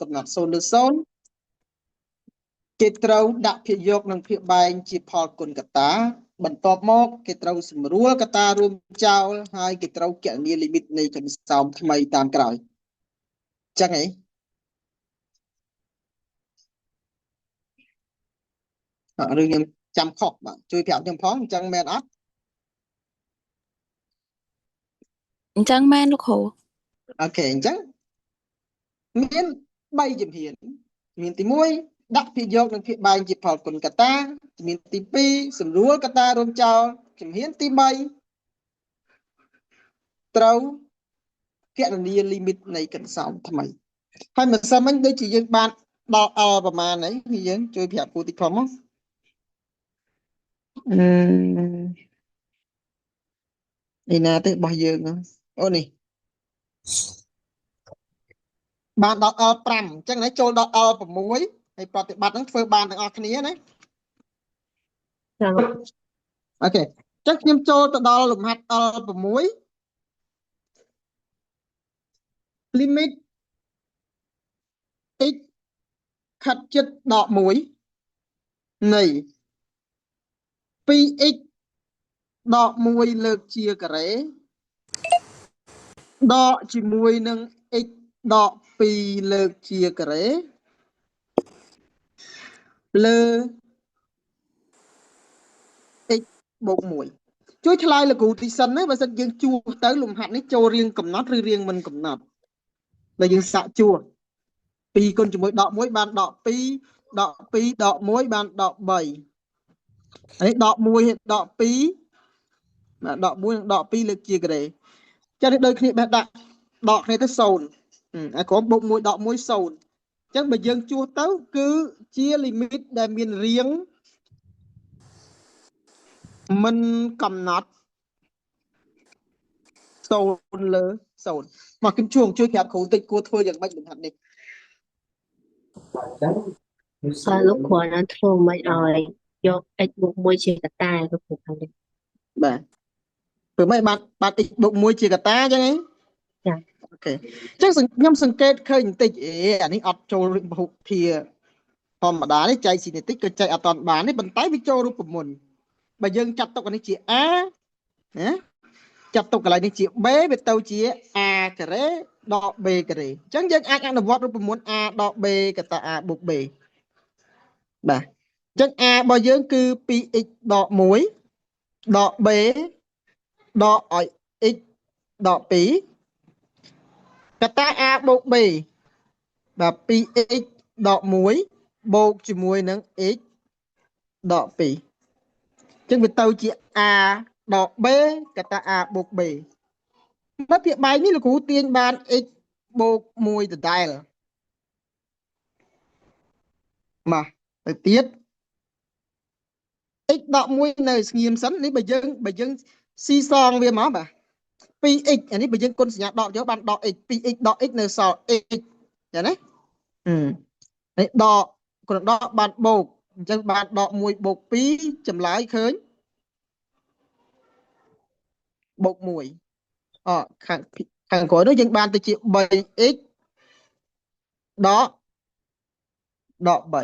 កំណត់0 ឬ 0 គេត្រូវដាក់ភាគយកនិងភាគបែងជាផលគុណកតាបន្ទាប់មកគេត្រូវសម្រួលកតារួមចោលហើយគេត្រូវគណនាលីមីតនៃចំសោមថ្មីតាមក្រោយចឹងហីឬខ្ញុំចាំខុសបាទជួយប្រាប់ខ្ញុំផងអញ្ចឹងមែនអត់អញ្ចឹងមែនលោកគ្រូអូខេអញ្ចឹងមាន3ជំហានមានទី1ដាក់ភាគយកនិងភាគបែងជាផលគុណកតាជំហានទី2សម្រួលកតារួមចោលជំហានទី3ត្រូវគណនាលីមីតនៃកន្សោមថ្មីហើយមិនសិនមិញដូចជាយើងបានដល់ L ប្រមាណហើយយើងជួយប្រាប់ពូតិចផងមកនេះណាទេរបស់យើងអូនេះបានដល់ L5 អញ្ចឹងណាចូលដល់ L6 ហើយប្រតិបត្តិហ្នឹងធ្វើបានទាំងអស់គ្នាណាចា៎អូខេអញ្ចឹងខ្ញុំចូលទៅដល់លំហាត់ L6 limit x ខិតជិតដក1នៃ 2x ដក1លើកជាការ៉េដកជាមួយនឹង x ដក2លើកជាការ៉េលើ x បូក1ជួយឆ្លើយលោកគ្រូទីសិនណាបើសិនយើងជួសទៅលំហាត់នេះចូលរៀងកំណត់ឬរៀងមិនកំណត់តែយើងសាកជួស2គុណជាមួយដក1បានដក2ដក2ដក1បានដក3ហើយដក1ដក2បាទដក1និងដក2លើកជាការ៉េចឹងនេះដូចគ្នាបេះដាក់ដកគ្នាទៅ0ហើយក្រុមបូក1ដក1 0អញ្ចឹងបើយើងជួសទៅគឺជាលីមីតដែលមានរៀងមិនកំណត់0លើ0មកគឹមជួងជួយប្រាប់គ្រូតិចគួរធ្វើយ៉ាងម៉េចលំហាត់នេះលោកគ្រូណាធ្វើមិនឲ្យយក x បូក1ជាកតាលោកគ្រូខាងនេះបាទធ្វើម៉េចបាទ x បូក1ជាកតាអញ្ចឹងហ៎ចាអូខេអញ្ចឹងខ្ញុំសង្កេតឃើញបន្តិចអានេះអត់ចូលពហុធាធម្មតានេះចែកស៊ីនេតិកក៏ចែកអត់តាន់បាននេះប៉ុន្តែវាចូលរូបមន្តបើយើងចាត់ទុកអានេះជា a ណាចាត់ទុកកន្លែងនេះជា b វាទៅជា a ការ៉េដក b ការ៉េអញ្ចឹងយើងអាចអនុវត្តរូបមន្ត a ដក b កតា a បូក b បាទអញ្ចឹង a របស់យើងគឺ 2x ដក1ដក b ដកឲ្យ x ដក2កតា a បូក b បាទ 2x ដក1បូកជាមួយនឹង x ដក2អញ្ចឹងវាទៅជា a ដក b កតា a បូក b នៅភាគបែកនេះលោកគ្រូទាញបាន x បូក1ដដែលមកទៅទៀត x ដក1នៅស្ងៀមសិននេះបើយើងស៊ីសងវាមកបាទ 2x អានេះបើយើងគុណសញ្ញាដកយកបានដក x 2x ដក x នៅសល់ x ចឹងណានេះដកគុណដកបានបូកអញ្ចឹងបានដក1បូក2ចម្លើយឃើញបូក1ខាងក្រោយនោះយើងបានទៅជា 3x ដក3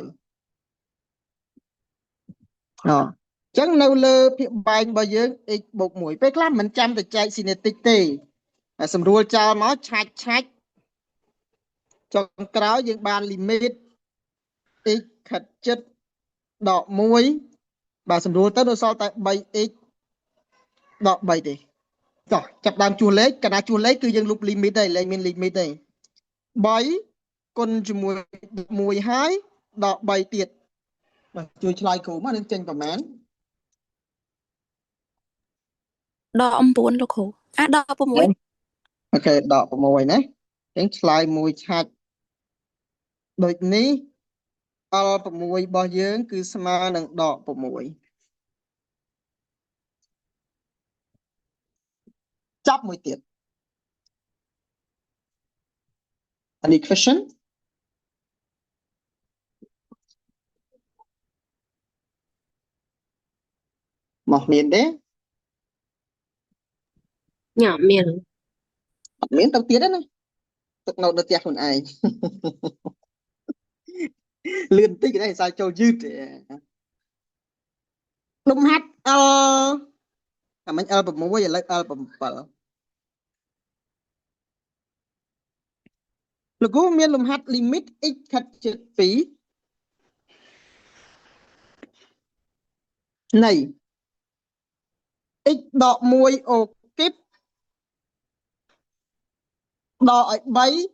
អញ្ចឹងនៅលើភាគបែងរបស់យើង x បូក1ពេលខ្លះមិនចាំតែចែកស៊ីនេតិកទេសម្រួលចោលមកឆាច់ចុងក្រោយយើងបានលីមីត x ខិតជិតដក1បាទសម្រួលទៅនៅសល់តែ 3x ដក3ទេចុះចាប់ដើមជួសលេខកាលណាជួសលេខគឺយើងលុបលីមីតហើយលែងមានលីមីតទេ3គុណជាមួយ1ហើយដក3ទៀតបាទជួយឆ្លើយគ្រូមកនឹងចេញប្រមាណដក9លោកគ្រូដក6អូខេដក6ណាអញ្ចឹងឆ្លើយមួយឆាច់ដូចនេះ L6 របស់យើងគឺស្មើនឹងដក6ចាប់មួយទៀត Any question មកមានទេញ៉ាំមានអត់មានទៅទៀតទេណាទឹកនៅផ្ទះខ្លួនឯង lươn tích cái này sao châu dư lùm hát mình bầm mua vậy lấy bầm bờ lực cú miên lùm hát limit x khát chữ phí này x đọ môi ô kíp đọ bấy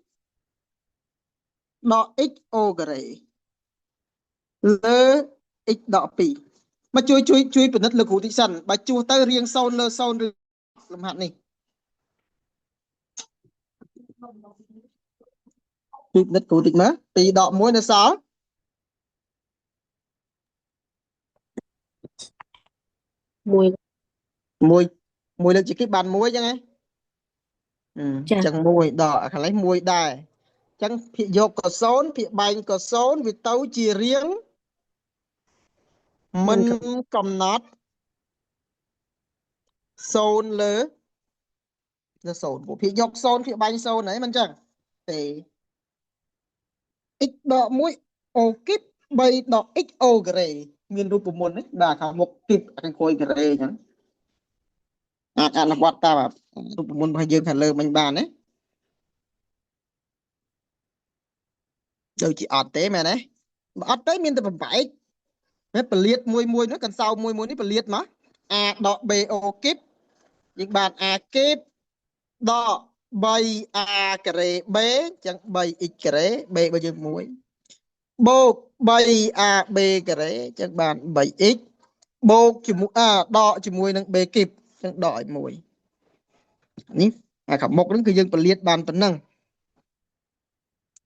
đọ x ô gray lơ x đọ phí mà chui phần đất lực cú thị sẵn bà chua tới riêng sau lơ sau lùm hát này chui đất cú thị má phí đọ môi nó sao mùi môi môi là chỉ cái bàn môi chứ nghe chà chẳng môi đỏ khả lấy môi đài chẳng thị dục có xốn thị bánh có xốn vì tấu chỉ riêng มันกำหนดโซนเลยจะโซนผมพี่ยกโซนพี่ใบโซนไหนมันจังเออีกดอกมุ้ยโอกิบใบดอกอีกโอเกรมีรูปมนนี่ด่าค่ะมกกิบอะไรโคยเกรยังอ่านวัดตาแบบรูปมนพยืนขันเลยมันบานเนี่ยเดี๋ยวจีอดเต้แม่เนี่ยอดเต้มีแต่แบบ mấy bờ liệt mùi mùi nó cần sau mùi mùi ní bờ liệt mà đọ bê ô kíp những bạn kíp đọ bay kể bế chẳng bay ít kể bê bao nhiêu mùi bô bay bê kể chẳng bạn bay ít bô chỉ mùi đọ chỉ mùi nâng bê kịp chẳng đọi mùi ní khả một đứngคือยังbờ liệt bàn tấn nâng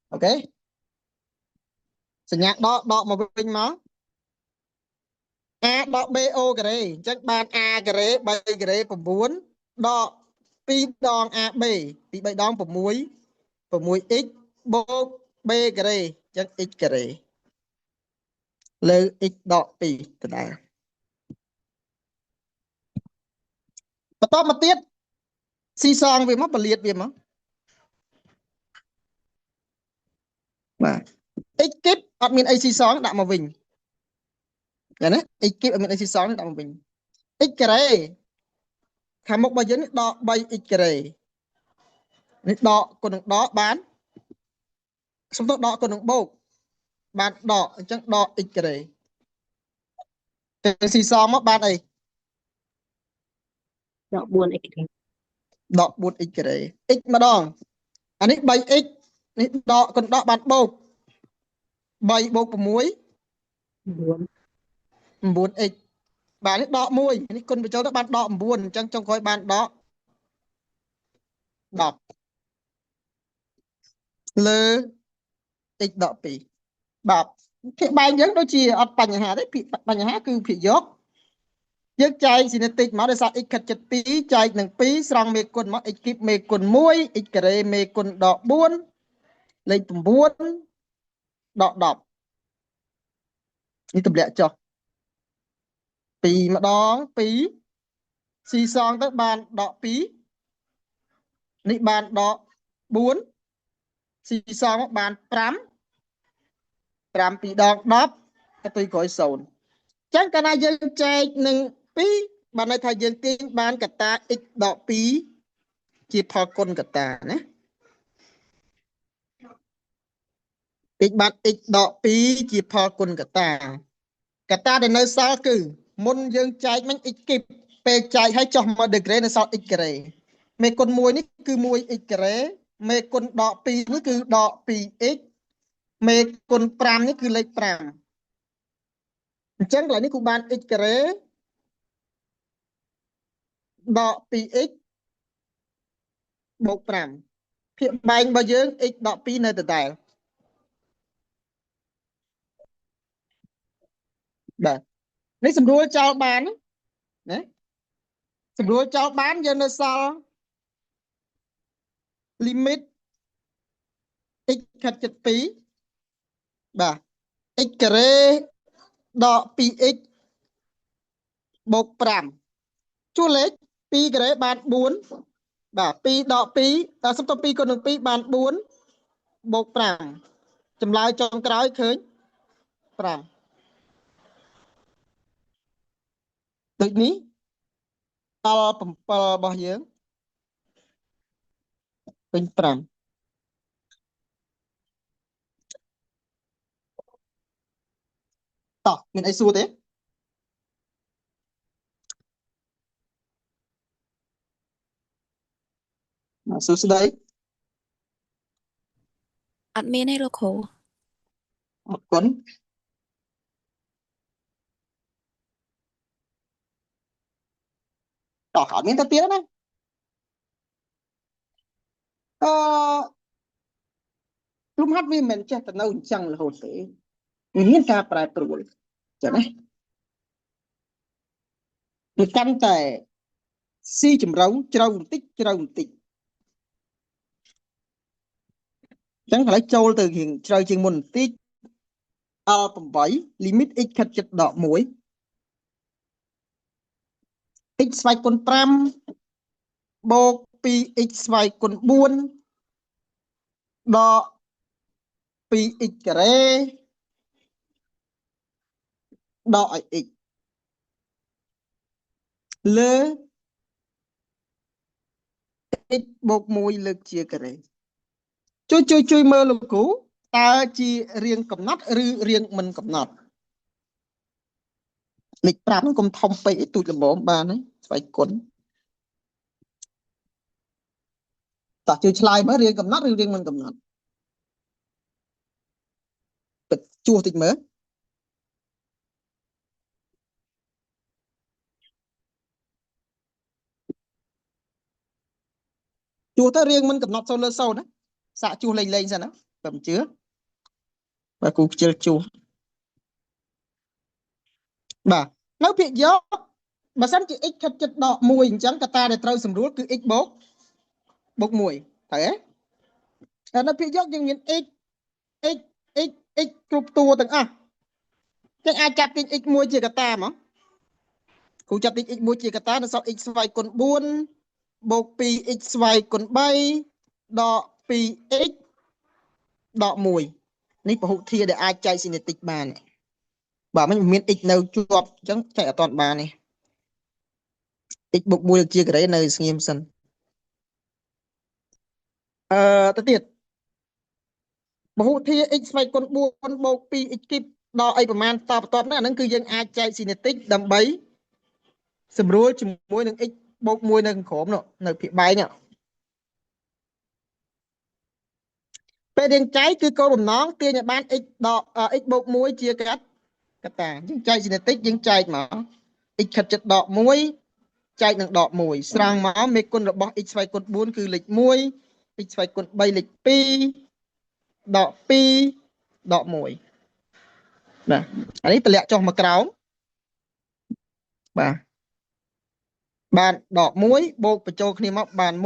ok สัญญาដកមកវិញមក A ដក BO ការ៉េអញ្ចឹងបាន A ការ៉េ3ការ៉េ9ដក2ដង AB ពី3ដង6 6x បូក B ការ៉េអញ្ចឹង x ការ៉េលើ x ដក2ដដែលបន្តមកទៀតស៊ីសងវាមកបលាតវាមកបាទ x គីបអត់មានអីស៊ីសងដាក់មកវិញយ៉ាងណា x គីបអត់មានអីស៊ីសងដាក់មកវិញ x ការ៉េខាងមុខរបស់យើងនេះដក 3x ការ៉េនេះដកគុណនឹងដកបានសំដៅដកគុណនឹងបូកបានដកអញ្ចឹងដក x ការ៉េទៅស៊ីសងមកបានអី ដក 4x ដក 4x ការ៉េ x ម្ដងអានេះ 3x នេះដកគុណដកបានបូក3បូក6 9x បាទនេះដក1នេះគុណបញ្ចូលទៅបានដក9អញ្ចឹងចុងក្រោយបានដក10លើ x ដក2បាទភាគបែងយើងដូចជាអត់បញ្ហាទេភាគបញ្ហាគឺភាគយកយើងចែកស៊ីនេតិកមកដោយសារ x ខិតចិត្ត2ចែកនឹង2ស្រង់មេគុណមក x គីបមេគុណ1 x ការ៉េមេគុណដក4លេខ9ដក10នេះទម្លាក់ចុះ2ម្ដង2ស៊ីសងទៅបានដក2នេះបានដក4ស៊ីសងមកបាន5 5 2ដង10ទៅក្រោយ0អញ្ចឹងកាលណាយើងចែកនឹង2បានន័យថាយើងទាញបានកតា x ដក2ជាផលគុណកតាណាទាញបាន x ដក2ជាផលគុណកតាកតាដែលនៅសល់គឺមុនយើងចែកមិញ x គីបពេលចែកឲ្យចុះមក degree នៅសល់ x ការ៉េមេគុណ1នេះគឺ 1x ការ៉េមេគុណដក2នេះគឺដក 2x មេគុណ5នេះគឺលេខ5អញ្ចឹងកន្លែងនេះគូបាន x ការ៉េដក 2x បូក5ភាគបែងរបស់យើង x ដក2នៅដដែលបាទនេះសម្រួលចោលបានណាសម្រួលចោលបានយើងនៅសល់ limit x ខិតចិត្ត2បាទ x ការ៉េដក 2x បូក5ជួលេខ2ការ៉េបាន4បាទ2ដក2ដល់សុំទៅ2គុណនឹង2បាន4បូក5ចម្លើយចុងក្រោយឃើញ 5ដូចនេះដល់7របស់យើងពេញ5តោះមានអីសួរទេសួស្តី អត់មានទេលោកគ្រូ អរគុណតោះអត់មានទៅទៀតណាអឺលំហាត់វាមិនមែនចេះតែនៅអញ្ចឹងរហូតទេវាមានការប្រែប្រួលចឹងណាវាកាន់តែស៊ីចម្រៅជ្រៅបន្តិចជ្រៅបន្តិចចឹងឥឡូវចូលទៅរៀងជ្រៅជាងមុនបន្តិច L8 limit x ខិតជិតដក1 x ស្វ័យគុណ5បូក 2x ស្វ័យគុណ4ដក 2x ការ៉េដកឲ្យ x លើ x បូក1លើកជាការ៉េជួយមើលលោកគ្រូតើជារៀងកំណត់ឬរៀងមិនកំណត់លេខ5ហ្នឹងកុំធំពេកឲ្យទូចល្មមបានហើយស្វ័យគុណតោះជួយឆ្លើយមើលរៀងកំណត់ឬរៀងមិនកំណត់ពិតជួសតិចមើលជួសទៅរៀងមិនកំណត់សូនលើសូនណាសាកជួសលេងសិនណាបើមិនជឿបើគ្រូខ្ជិលជួសបាទនៅភាគយកបើសិនជា x ខិតជិតដក1អញ្ចឹងកត្តាដែលត្រូវសម្រួលគឺ x បូក1ត្រូវទេហើយនៅភាគយកយើងមាន x x x x គ្រប់តួទាំងអស់ចឹងអាចចាប់ទាញ x 1ជាកត្តាហ្មងគ្រូចាប់ទាញ x 1ជាកត្តានៅសល់ x ស្វ័យគុណ4បូក 2x ស្វ័យគុណ3ដក 2x ដក1នេះពហុធាតុដែលអាចចែកស៊ីនេតិកបានបើមិនមាន x នៅជាប់អញ្ចឹងចែកអត់ទាន់បានទេ x បូក1ជាការ៉េនៅស្ងៀមសិនទៅទៀតពហុធាតុ x ស្វ័យគុណ4បូក 2x គីបដល់អីប្រមាណតបន្ទាប់ហ្នឹងអាហ្នឹងគឺយើងអាចចែកស៊ីនេតិកដើម្បីសម្រួលជាមួយនឹង x បូក1នៅខាងក្រោមនោះនៅភាគបែកនេះពេលយើងចែកគឺគោលបំណងទាញឲ្យបាន x ដក x បូក1ជាកត្តាយើងចែកស៊ីនេតិកយើងចែកមក x ខិតជិតដក1ចែកនឹងដក1ស្រង់មកមេគុណរបស់ x ស្វ័យគុណ4គឺលេខ1 x ស្វ័យគុណ3លេខ2ដក2ដក1បាទអានេះតម្លាក់ចុះមកក្រោមបាទបានដក1បូកបញ្ចូលគ្នាមកបាន1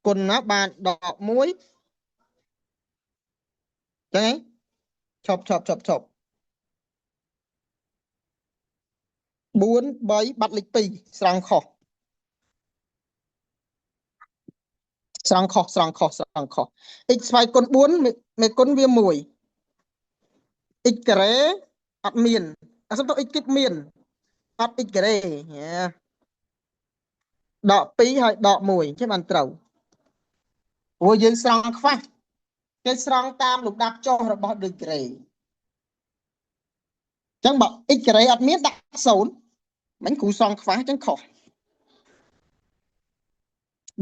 គុណមកបានដក1ចឹងឈប់4 3បាត់លេខ2ស្រង់ខុសx ស្វ័យគុណ4មេគុណវា1 x ការ៉េអត់មានអាសំទោ x គីបមានអត់ x ការ៉េដក2ហើយដក1ចេះបានត្រូវព្រោះយើងស្រង់ខ្វះគេស្រង់តាមលំដាប់ចុះរបស់ ដឺក្រេអញ្ចឹងបើ x ការ៉េអត់មានដាក់0មិនគ្រូស្រង់ខ្វះអញ្ចឹងខុស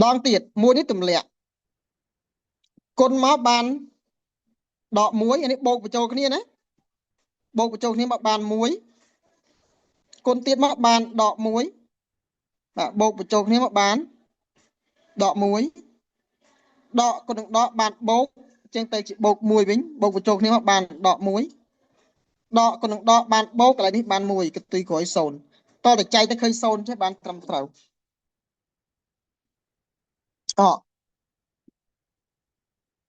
ដងទៀតមួយនេះទម្លាក់គុណមកបានដក1អានេះបូកបញ្ចូលគ្នាណាបូកបញ្ចូលគ្នាមកបាន1គុណទៀតមកបានដក1បាទបូកបញ្ចូលគ្នាមកបានដក1ដកគុណនឹងដកបានបូកចឹងទៅជាបូក1វិញបូកបញ្ចូលគ្នាមកបានដក1ដកគុណនឹងដកបានបូកកន្លែងនេះបាន1កន្ទុយក្រោយ0តតែចែកទៅឃើញ0ចេះបានត្រឹមត្រូវ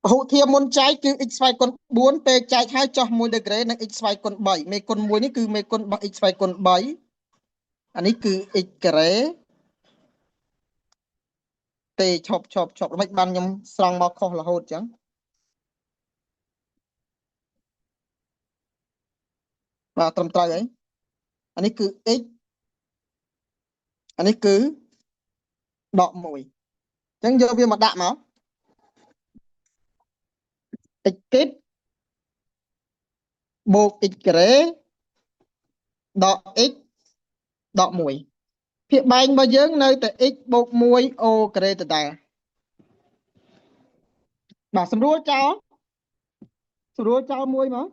ពហុធាតុមុនចែកគឺ x ស្វ័យគុណ4ពេលចែកហើយចោះ1ដឺក្រេនិង x ស្វ័យគុណ3មេគុណ1នេះគឺមេគុណរបស់ x ស្វ័យគុណ3អានេះគឺ x ការ៉េទេឈប់មិនបានខ្ញុំស្រង់មកខុសរហូតអញ្ចឹង បាទត្រឹមត្រូវហើយអានេះគឺ x អានេះគឺដក1អញ្ចឹងយកវាមកដាក់មក x គីបបូក x ការ៉េដក x ដក1ភាគបែងរបស់យើងនៅតែ x បូក1 o ការ៉េដដែលបាទស្រួលចោលមួយមក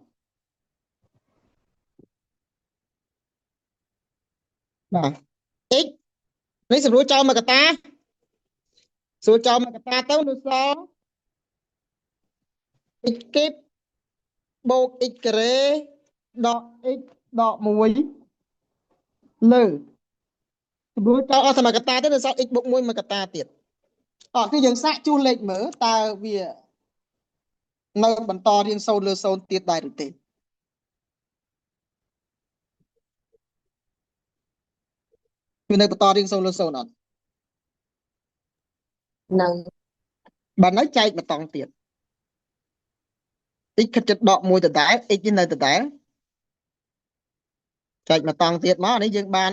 បាទ x នេះស្រួលចោលមកកតាស្រួលចោលមកកតាទៅនៅសល់ x គីបបូក x ការ៉េដក x ដក1លើស្រួលចោលអស់សមកតាទៅនៅសល់ x បូក1មកកតាទៀតគឺយើងសាកជួសលេខមើលតើវានៅបន្តរៀង0លើ0ទៀតដែរឬទេវានៅបន្តរៀង0លើ0អត់ នៅ បាទនៅចែកមកតង់ទៀត x ខិតចិត្តដក1ដដែល x នេះនៅដដែលចែកមកតង់ទៀតមកនេះយើងបាន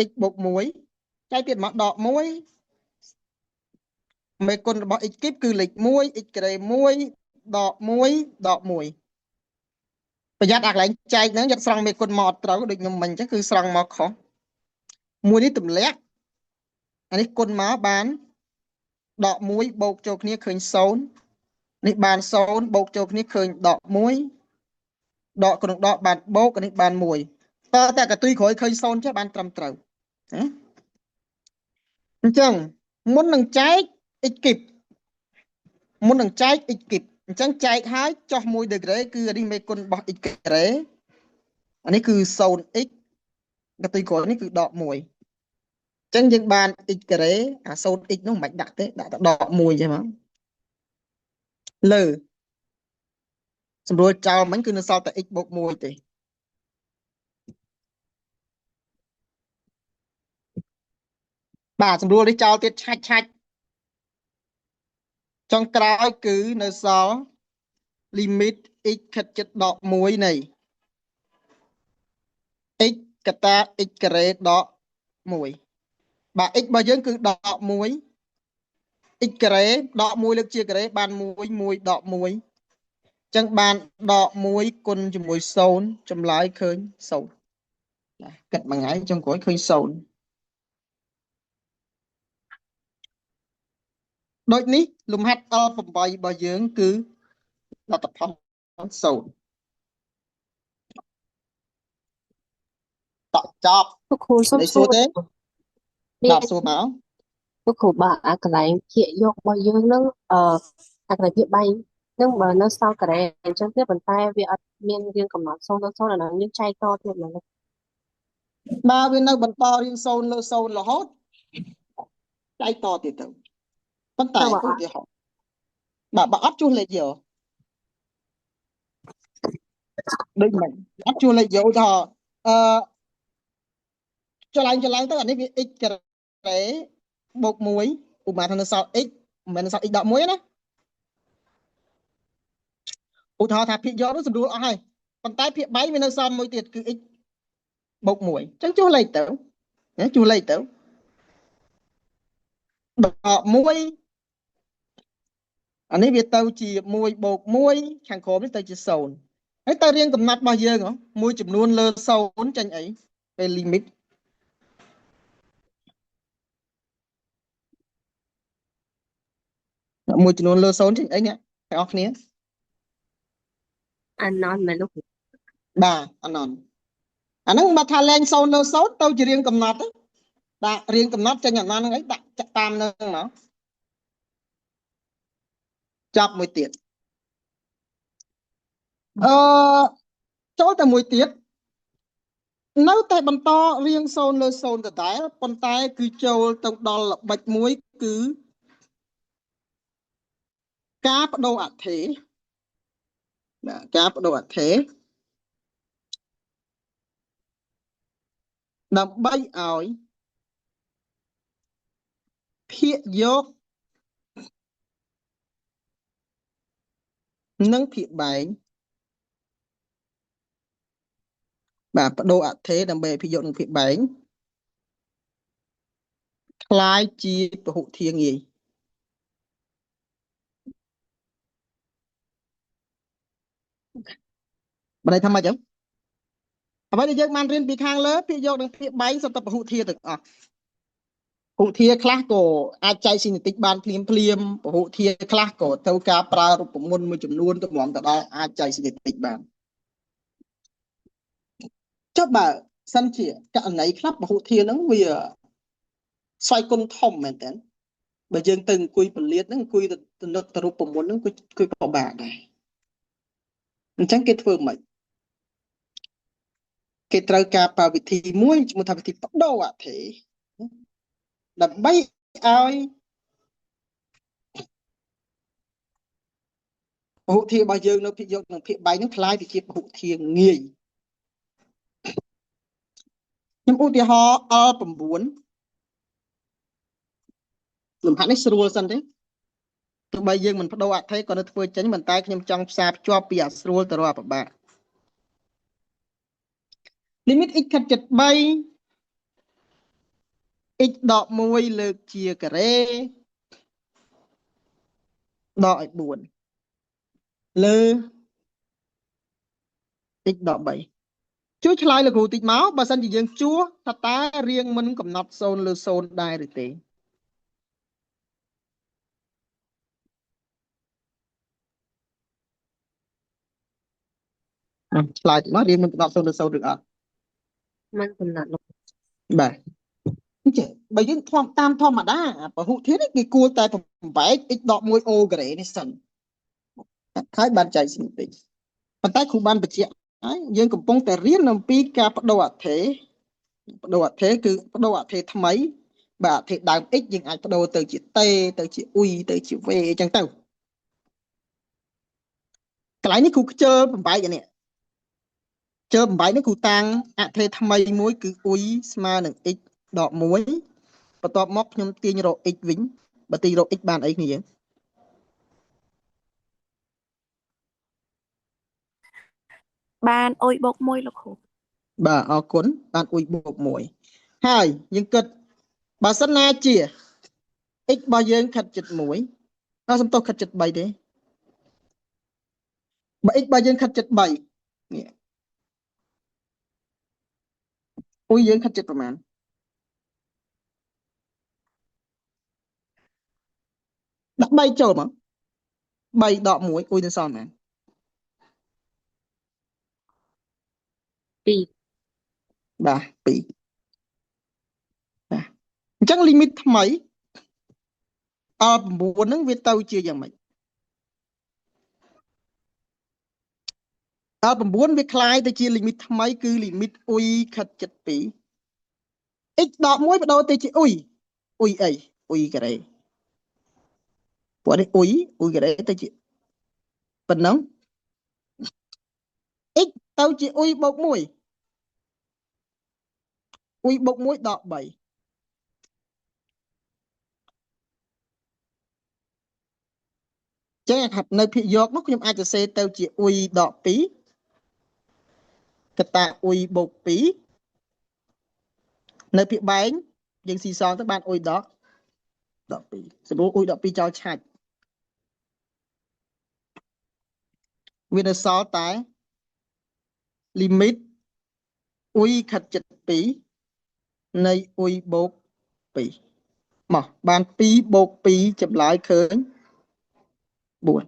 x បូក1ចែកទៀតមកដក1មេគុណរបស់ x គីបគឺលេខ1 x ការ៉េ1ដក1ដក1ប្រយ័ត្នអាកន្លែងចែកហ្នឹងយកស្រង់មេគុណមកអត់ត្រូវដូចខ្ញុំមិញអញ្ចឹងគឺស្រង់មកខុសមួយនេះទម្លាក់អានេះគុណមកបានដក1បូកចូលគ្នាឃើញ0នេះបាន0បូកចូលគ្នាឃើញដក1ដកក្នុងដកបានបូកអានេះបាន1តើតែកតុយក្រោយឃើញ0ចេះបានត្រឹមត្រូវណាអញ្ចឹងមុននឹងចែក x គីបមុននឹងចែក x គីបអញ្ចឹងចែកហើយចុះ1ដឺក្រេគឺអានេះមេគុណរបស់ x ការ៉េអានេះគឺ 0x កតុយក្រោយនេះគឺដក1អញ្ចឹងយើងបាន x ការ៉េអា 0x នោះមិនបាច់ដាក់ទេដាក់តែដក1ចឹងមកលើសម្រួលចោលមិញគឺនៅសល់តែ x បូក1ទេបាទសម្រួលនេះចោលទៀតឆាច់ចុងក្រោយគឺនៅសល់ limit x ខិតជិតដក1នៃ x កតា x ការ៉េដក1បាទ x របស់យើងគឺដក1 x ការ៉េដក1លើកជាការ៉េបាន1 1ដក1អញ្ចឹងបានដក1គុណជាមួយ0ចម្លើយឃើញ0ណាគិតមួយថ្ងៃចុងក្រោយឃើញ0ដូចនេះលំហាត់ L8 របស់យើងគឺលទ្ធផល0តក់ចប់ លោកគ្រូសុំ នេះ សួ សួ រ រទេ មាន បាទសួរមក លោកគ្រូបើអាកន្លែងភាគយករបស់យើងហ្នឹងអាកន្លែងភាគបែងហ្នឹងបើនៅសល់ការ៉េអញ្ចឹងទេប៉ុន្តែវាអត់មានរៀងកំណត់0ទៅ0អាហ្នឹងយើងចែកតទៀតមក បើវានៅបន្តរៀង0លើ0រហូតចែកតទៀតទៅប៉ុន្តែឧទាហរណ៍បាទបើអត់ជួសលេខយកដូចមិនអត់ជួសលេខយកឧទាហរណ៍ចលឡើងទៅអានេះវា x ការ៉េបូក1ឧបមាថានៅសល់ x មិនមែននៅសល់ x ដក1ណាឧទាហរណ៍ថាភាគយកនោះស្រួលអស់ហើយប៉ុន្តែភាគបែកវានៅសល់មួយទៀតគឺ x បូក1អញ្ចឹងជួសលេខទៅជួសលេខទៅដក1អានេះវាទៅជា1បូក1ខាងក្រោមនេះទៅជា0ហើយទៅរៀងកំណត់របស់យើងមួយចំនួនលើ0ចាញ់អីពេល limit មួយចំនួនលើ0ចាញ់អីអ្នកទាំងអស់គ្នា អាននមែនលោកគ្រូ បាទអានអាហ្នឹងបើថាលេង0លើ0ទៅជារៀងកំណត់ទៅដាក់រៀងកំណត់ចេញអានហ្នឹងអីដាក់ចាក់តាមនឹងមកចាប់មួយទៀតចូលតែមួយទៀតនៅតែបន្តរៀង0លើ0ដដែលប៉ុន្តែគឺចូលទៅដល់ល្បិចមួយគឺការបដូរអថេបាទការបដូរអថេដើម្បីឲ្យភាគយកនិងភាគបែង បាទបដូរអត្ថេដើម្បីអភិយកនឹងភាពបែងคล้ายជាពហុធាងាយបើន័យថាម៉េចចឹងអ្វីដែលយើងបានរៀនពីខាងលើភាគយកនឹងភាគបែងសុទ្ធតែពហុធាទាំងអស់ពហុធាខ្លះក៏អាចចែកស៊ីនេតិកបានភ្លាមពហុធាខ្លះក៏ត្រូវការប្រើរូបមន្តមួយចំនួនទៅម្លំទៅដល់អាចចែកស៊ីនេតិកបានចុះបើសិនជាករណីខ្លះពហុធាហ្នឹងវាស្វ័យគុណធំមែនតើបើយើងទៅអង្គុយពលាតហ្នឹងអង្គុយទៅនឹកទៅរូបមន្តហ្នឹងគឺពិបាកដែរអញ្ចឹងគេធ្វើម៉េចគេត្រូវការប្រើវិធីមួយឈ្មោះថាវិធីបដូរអត្ថេដើម្បីឲ្យពហុធារបស់យើងនៅភាគយកនិងភាគបែងហ្នឹងคล้ายទៅជាពហុធាងាយខ្ញុំឧទាហរណ៍ L9 លំហាត់នេះស្រួលសិនទេទោះបីយើងមិនបដូរអត្ថេក៏នៅធ្វើចេញប៉ុន្តែខ្ញុំចង់ផ្សារភ្ជាប់ពីអាស្រួលទៅរកពិបាក limit x ខិតជិត3 x ដក1លើកជាការ៉េដកឲ្យ4លើ x ដក3ជួយឆ្លើយលោកគ្រូតិចមកបើសិនជាយើងជួថាតើរៀងមិនកំណត់0លើ0ដែរឬទេឆ្លើយមករៀងមិនកំណត់0លើ0ឬអត់ មិនកំណត់លោក បាទអញ្ចឹងបើយើងតាមធម្មតាពហុធាតុនេះគេគួរតែបំបែក x ដក1 o ការ៉េនេះសិនហើយបានចែកស៊ីតិចប៉ុន្តែគ្រូបានបញ្ជាក់ហើយយើងកំពុងតែរៀនអំពីការបដូរអត្ថេបដូរអត្ថេគឺបដូរអត្ថេថ្មីបាទអត្ថេដើម x យើងអាចបដូរទៅជាតេទៅជាអ៊ុយទៅជាវេអញ្ចឹងទៅកន្លែងនេះគ្រូខ្ជិលបំបែកនេះជើបំបែកនេះគ្រូតាំងអត្ថេថ្មីមួយគឺអ៊ុយស្មើនឹង x ដក1បន្ទាប់មកខ្ញុំទាញរក x វិញបើទាញរក x បានអីគ្នាយើងបានអុយបូក1លោកគ្រូបាទអរគុណបានអ៊ុយបូក1ហើយយើងគិតបើសិនណាជា x របស់យើងខិតជិត1សំទោសខិតជិត3ទេបើ x របស់យើងខិតជិត3នេះអ៊ុយយើងខិតជិតប្រមាណដាក់3ចូលមក3ដក1អ៊ុយនឹងសល់ប៉ុន្មាន2បាទ2បាទអញ្ចឹងលីមីតថ្មី L9 ហ្នឹងវាទៅជាយ៉ាងម៉េច L9 វាคล้ายទៅជាលីមីតថ្មីគឺលីមីតអ៊ុយខិតជិត2 x ដក1បដូរទៅជាអ៊ុយអ៊ុយអីអ៊ុយការ៉េព្រោះនេះអ៊ុយការ៉េទៅជាប៉ុណ្ណឹង x ទៅជាអ៊ុយបូក1អ៊ុយបូក1ដក3ចឹងនៅភាគយកនោះខ្ញុំអាចសរសេរទៅជាអ៊ុយដក2កតាអ៊ុយបូក2នៅភាគបែងយើងស៊ីសងទៅបានអ៊ុយដក2សម្រួលអ៊ុយដក2ចោលឆាច់វានៅសល់តែ limit អ៊ុយខិតជិត2នៃអ៊ុយបូក2មកបាន2បូក2ចម្លើយឃើញ4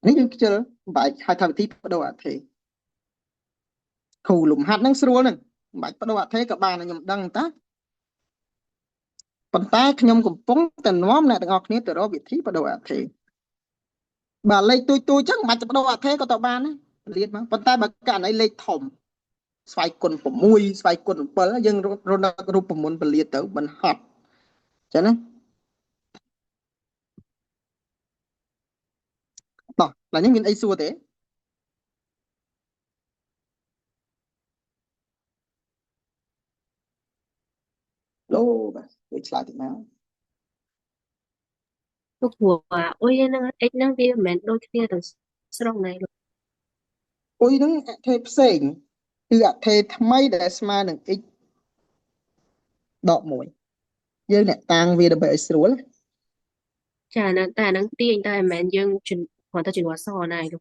នេះយើងខ្ជិលបែកហៅថាវិធីបដូរអត្ថេគ្រូលំហាត់ហ្នឹងស្រួលហ្នឹងមិនបាច់បដូរអត្ថេក៏បានខ្ញុំដឹងតាប៉ុន្តែខ្ញុំកំពុងតែនាំអ្នកទាំងអស់គ្នាទៅរកវិធីបដូរអត្ថេបាទលេខទូចចឹងមិនបាច់បដូរអត្ថេក៏ទៅបានដែររៀនមកប៉ុន្តែបើករណីលេខធំស្វ័យគុណ6ស្វ័យគុណ7យើងរករូបមន្តពលាតទៅមិនហត់ចឹងណាតោះឡើយនេះមានអីសួរទេអូបាទជួយឆ្លើយតិចមក លោកគ្រូអ៊ុយហ្នឹង x ហ្នឹងវាមិនមែនដូចគ្នាទាំងស្រុងណាលោក អ៊ុយហ្នឹងអត្ថេផ្សេង គឺអថេរថ្មីដែលស្មើនឹង x ដក1យើងអ្នកតាំងវាដើម្បីឲ្យស្រួល ចាតែអាហ្នឹងទាញតែមិនមែនយើងគ្រាន់តែជំនួសអក្សរណាឯងលោក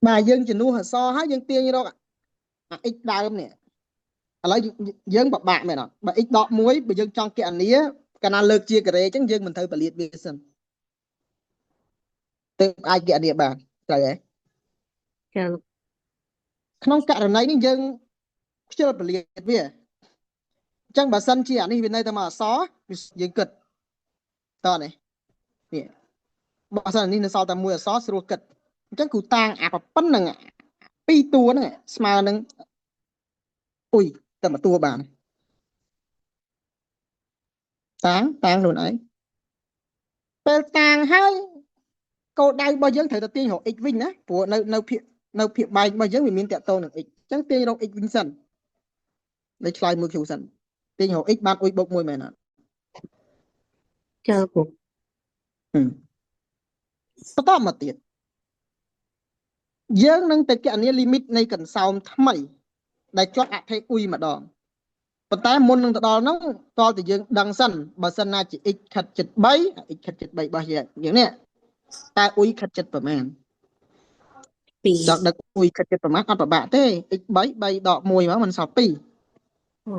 បាទយើងជំនួសអក្សរហើយយើងទាញរកអា x ដើមនេះឥឡូវយើងបបាក់មែនអត់បើ x ដក1បើយើងចង់គណនាកាលណាលើកជាការ៉េអញ្ចឹងយើងមិនត្រូវបលាតវាសិនទើបអាចគណនាបានត្រូវទេ ចាលោក ក្នុងករណីនេះយើងខ្ជិលបលាតវាអញ្ចឹងបើសិនជាអានេះវានៅតែមកអក្សរយើងគិតតោះនេះបើសិននេះនៅសល់តែមួយអក្សរស្រួលគិតអញ្ចឹងគ្រូតាំងអាប៉ុណ្្នឹងពីរតួហ្នឹងស្មើនឹងអ៊ុយតែមួយតួបានតាំងខ្លួនឯងពេលតាំងហើយកោដៅរបស់យើងត្រូវតែទាញរក x វិញណាព្រោះនៅភាគបែករបស់យើងវាមានតកតងនឹង x អញ្ចឹងទាញរក x វិញសិនលេខឆ្លើយមួយ q សិនទាញរក x បានអ៊ុយបូក1មែនអត់ ចាលោកគ្រូ បន្តមកទៀតយើងនឹងទៅគណនាលីមីតនៃកន្សោមថ្មីដែលជាប់អថេរអ៊ុយម្ដងប៉ុន្តែមុននឹងទៅដល់ហ្នឹងតើតែយើងដឹងសិនបើសិនណាជា x ខិតជិត3 x ខិតជិត3របស់យើងនេះតើអ៊ុយខិតជិតប្រមាណ 2 ដល់ដឹកអ៊ុយខិតជិតប្រមាណអត់ប្របាក់ទេ x 3 3ដក1មកមិនសល់2 អូ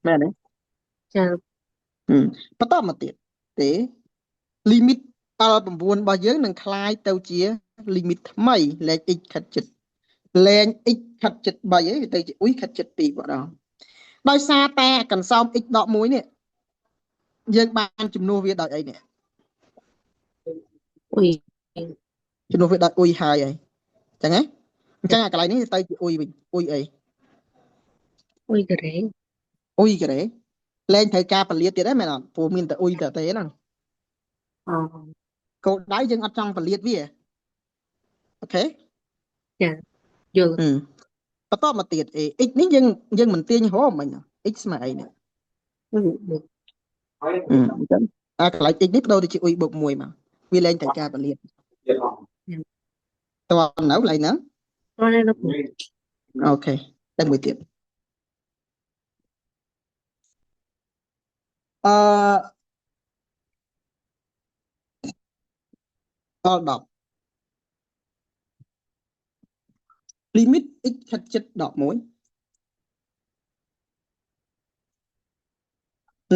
មែនទេ ចា បន្តមកទៀតទេលីមីត L9 របស់យើងនឹងคล้ายទៅជាលីមីតថ្មីលេខ x ខិតជិតលេខ x ខិតជិត3ហើយវាទៅជាអ៊ុយខិតជិត2ម្ដងដោយសារតែកន្សោម x ដក1នេះយើងបានជំនួសវាដោយអីនេះ អ៊ុយ ជំនួសវាដោយអ៊ុយហើយអញ្ចឹងហ៎អញ្ចឹងអាកន្លែងនេះទៅជាអ៊ុយវិញអ៊ុយអី អ៊ុយការ៉េ អ៊ុយការ៉េលែងត្រូវការពលាតទៀតដែរមែនអត់ព្រោះមានតែអ៊ុយតែទេហ្នឹង អូ កោដៅយើងអត់ចង់ពលាតវាអូខេ ចាយល់ បន្តមកទៀតx នេះយើងមិនទាញហោមិញ x ស្មើអីនេះ អ៊ុយ អញ្ចឹងអាកន្លែង x នេះបដូរទៅជាអ៊ុយបូក1មកវាលែងត្រូវការពលាតតើនៅកន្លែងហ្នឹង អរលោកគ្រូ អូខេតែមួយទៀតអ10លីមីត x ខិតជិតដក1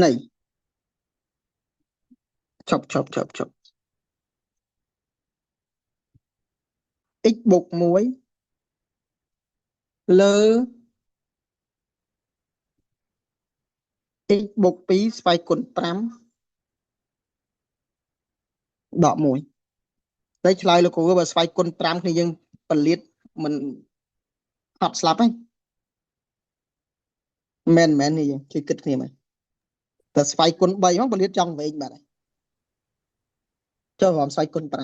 នៃឈប់ x បូក1លើ x បូក2ស្វ័យគុណ5ដក1តែឆ្លើយលោកគ្រូបើស្វ័យគុណ5គ្នាយើងពលាតមិនអត់ស្លាប់ហ្នឹងមែននេះយើងជួយគិតគ្នាមកតែស្វ័យគុណ3មកពលាតចង់វែងបាត់ហើយចុះរំស្វ័យគុណ5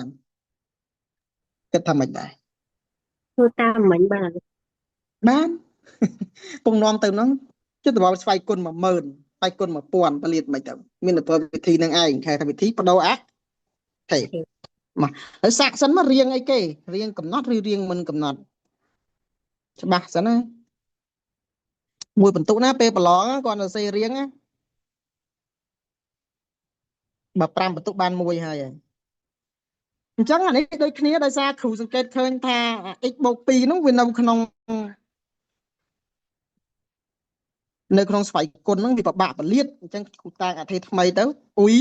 គិតថាម៉េចដែរ ធ្វើតាមមិញបាន បានពងនាំទៅហ្នឹងចិត្តទៅស្វ័យគុណ10000ស្វ័យគុណ1000ពលាតមិនទៅមានតែវិធីនឹងឯងខែថាវិធីបដូរអាថេមកហើយសាកសិនមករៀងអីគេរៀងកំណត់ឬរៀងមិនកំណត់ច្បាស់សិនណាមួយបន្ទុកណាពេលប្រឡងគាត់ទៅសេរៀងណាបើ5បន្ទុកបាន1ហើយអញ្ចឹងអានេះដូចគ្នាដោយសារគ្រូសង្កេតឃើញថា x បូក2នោះវានៅក្នុងស្វ័យគុណហ្នឹងវាពិបាកពលាតអញ្ចឹងគ្រូតាំងអថេរថ្មីទៅអ៊ុយ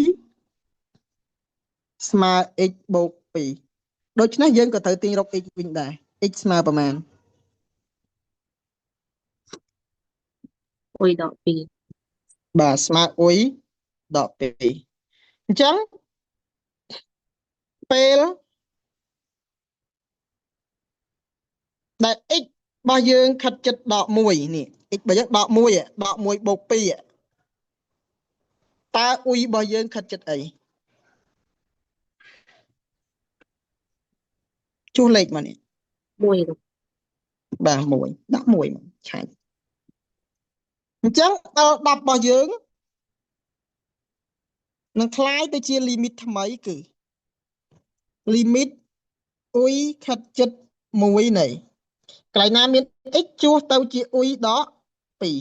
ស្មើ x បូក2ដូច្នេះយើងក៏ត្រូវទាញរក x វិញដែរ x ស្មើប្រមាណ អ៊ុយដក2 បាទស្មើអ៊ុយដក2អញ្ចឹងពេលដែល x របស់យើងខិតជិតដក1នេះ x របស់យើងដក1បូក2តើអ៊ុយរបស់យើងខិតជិតអីជួសលេខមកនេះ 1លោក បាទ1ដាក់1មកឆាច់អញ្ចឹងដល់10របស់យើងនឹងคล้ายទៅជាលីមីតថ្មីគឺលីមីតអ៊ុយខិតជិត1នៃកន្លែងណាមាន x ជួសទៅជាអ៊ុយដក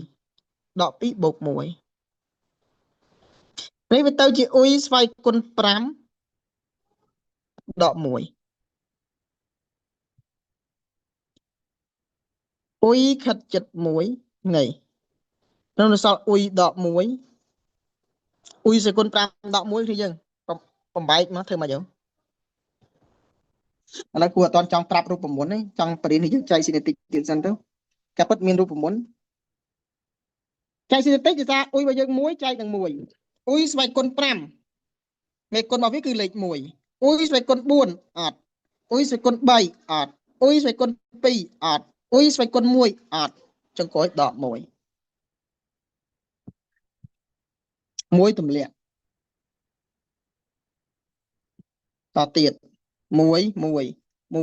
2ដក2បូក1នេះវាទៅជាអ៊ុយស្វ័យគុណ5ដក1អ៊ុយខិតចិត្ត1ថ្ងៃនៅសល់អ៊ុយដក1អ៊ុយស្វ័យគុណ5ដក1គឺយើងបំបែកមកធ្វើមកយើងឥឡូវគួរអត់តន់ចង់ប្រាប់រូបមន្តទេចង់បរិញ្ញានេះយើងចែកស៊ីនេតិកទៀតសិនទៅតែពិតមានរូបមន្តចែកស៊ីនេតិកគឺថាអ៊ុយរបស់យើង1ចែកនឹង1អ៊ុយស្វ័យគុណ5មេគុណរបស់វាគឺលេខ1អ៊ុយស្វ័យគុណ4អត់អ៊ុយស្វ័យគុណ3អត់អ៊ុយស្វ័យគុណ2អត់អ៊ុយស្វ័យគុណ1អត់ចង្កូចដក1ទម្លាក់តទៀត1 1 1 1 1 1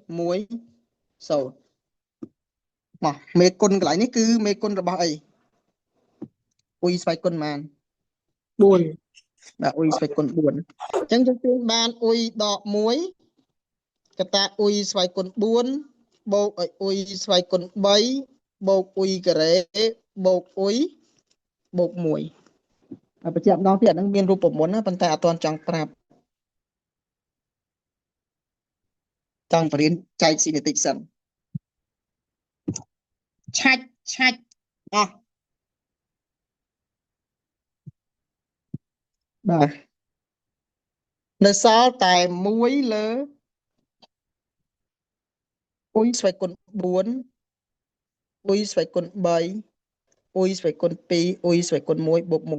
1 0មកមេគុណកន្លែងនេះគឺមេគុណរបស់អីអ៊ុយស្វ័យគុណប៉ុន្មាន4បាទអ៊ុយស្វ័យគុណ4អញ្ចឹងយើងទាញបានអ៊ុយដក1កតាអ៊ុយស្វ័យគុណ4បូកអ៊ុយស្វ័យគុណ3បូកអ៊ុយការ៉េបូកអ៊ុយបូក1ហើយបញ្ជាក់ម្ដងទៀតហ្នឹងមានរូបមន្តណាប៉ុន្តែអត់ទាន់ចង់ប្រាប់ចង់បរៀនចែកស៊ីនេតិកសិនឆាច់អស់បាទនៅសល់តែ1លើអ៊ុយស្វ័យគុណ4អ៊ុយស្វ័យគុណ3អ៊ុយស្វ័យគុណ2អ៊ុយស្វ័យគុណ1បូក1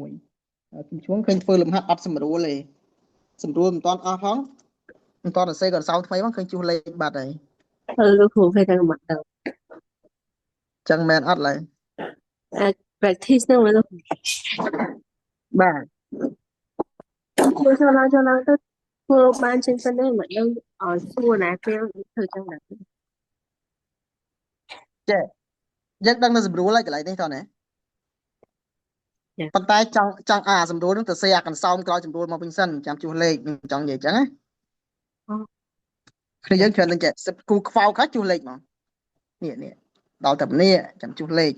ខ្ញុំជួងឃើញធ្វើលំហាត់អត់សម្រួលទេសម្រួលមិនតាន់អស់ផងមិនតាន់សរសេរកន្សោថ្មីផងឃើញជួសលេខបាត់ហើយលោកគ្រូឃើញតែមកទៅចឹងមែនអត់ឡើយអាច practice ទៅលោកបាទចូលឡើងទៅធ្វើបានជាងសិនទេមកយើងឲ្យសួរណាគេធ្វើចឹងដែរចេះយើងដឹងនៅសម្រួលហើយកន្លែងនេះតើណាប៉ុន្តែចង់សម្រួលនឹងទៅសេអាកន្សោមក្រោយសម្រួលមកវិញសិនចាំជួសលេខចង់និយាយចឹងណាគ្នាយើងគ្រាន់តែចេះគូខ្វោកហើយជួសលេខមកនេះដល់តែនេះចាំជួសលេខ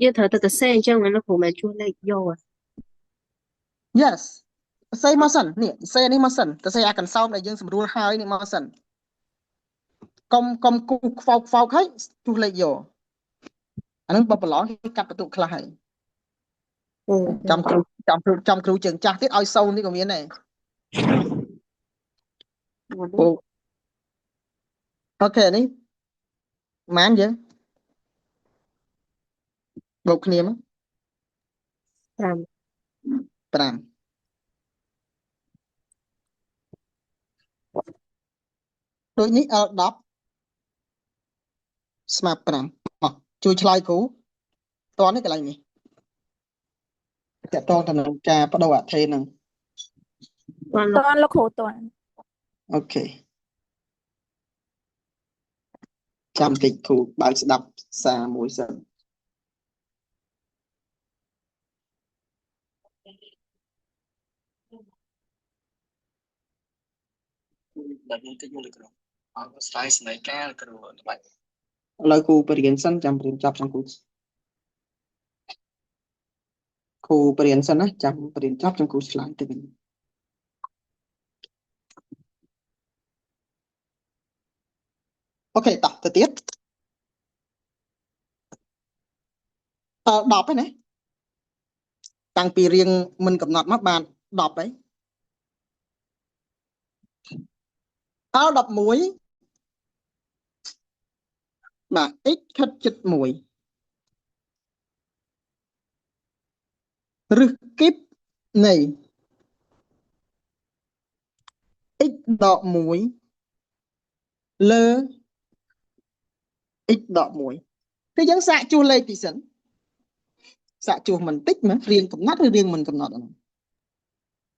យើងត្រូវទៅសេអញ្ចឹងលោកគ្រូមិនជួសលេខយក Yes សេមកសិននេះសេនេះមកសិនទៅសេអាកន្សោមដែលយើងសម្រួលហើយនេះមកសិនកុំគូខ្វោកហើយជួសលេខយកអានឹងបើប្រឡងគេកាត់បន្ទុកខ្លះហើយចាំគ្រូជើងចាស់ទៀតឲ្យសូននេះក៏មានដែរអូខេនេះម៉ានយើងបូកគ្នាមក5ដូចនេះ L10 ស្មើ5អោះជួយឆ្លើយគ្រូតនេះកន្លែងនេះតតទៅនឹងការបដូរអថេហ្នឹងតន់លោកគ្រូតន់អូខេចាំតិចគ្រូបើកស្ដាប់សារមួយសិនដល់នេះតិចមកលោកគ្រូអត់ស្ដាយស្នៃការលោកគ្រូបាច់ឥឡូវគ្រូបរៀនសិនចាំបរៀនចប់ចាំគ្រូបរៀនសិនណាចាំបរៀនចប់ចាំគ្រូឆ្លើយទៅវិញអូខេតោះទៅទៀត10ហ្នឹងណាតាំងពីរៀងមិនកំណត់មកបាន10ហើយ11បាទ x ខិតជិត1រឹសគីបនៃ x ដក1លើ x ដក1គឺយើងសាកជួសលេខទីសិនសាកជួសមិនតិចណារៀងកំណត់ឬរៀងមិនកំណត់